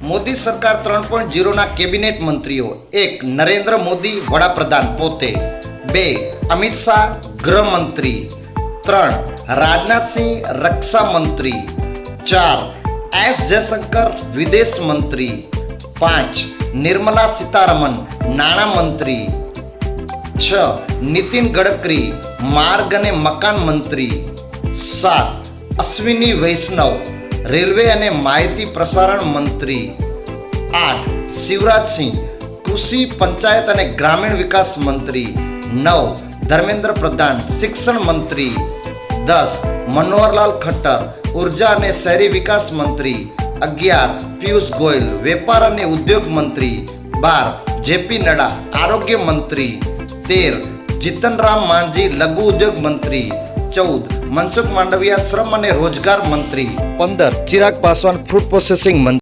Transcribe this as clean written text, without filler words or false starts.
મોદી સરકાર 3.0 ના કેબિનેટ મંત્રીઓ: 1. નરેન્દ્ર મોદી વડાપ્રધાન પોતે. 2. અમિત શાહ ગૃહમંત્રી. 3. રાજનાથસિંહ રક્ષા મંત્રી. 4. એસ જયશંકર વિદેશ મંત્રી. 5. નિર્મલા સીતારમન નાણાં મંત્રી. 6. નીતિન ગડકરી માર્ગ અને મકાન મંત્રી. 7. અશ્વિની વૈષ્ણવ રેલવે અને માહિતી પ્રસારણ મંત્રી. 8. શિવરાજસિંહ કૃષિ પંચાયત અને ગ્રામીણ વિકાસ મંત્રી. 9. ધર્મેન્દ્ર પ્રધાન શિક્ષણ મંત્રી. 10. મનોહરલાલ ખટ્ટર ઉર્જા અને શહેરી વિકાસ મંત્રી. 11. પિયુષ ગોયલ વેપાર અને ઉદ્યોગ મંત્રી. 12. જેપી નડ્ડા આરોગ્ય મંત્રી. 13. જીતનરામ માંઝી લઘુ ઉદ્યોગ મંત્રી. 14. મનસુખ માંડવિયા શ્રમ અને રોજગાર મંત્રી. 15. ચિરાગ પાસવાન ફૂડ પ્રોસેસિંગ મંત્રી.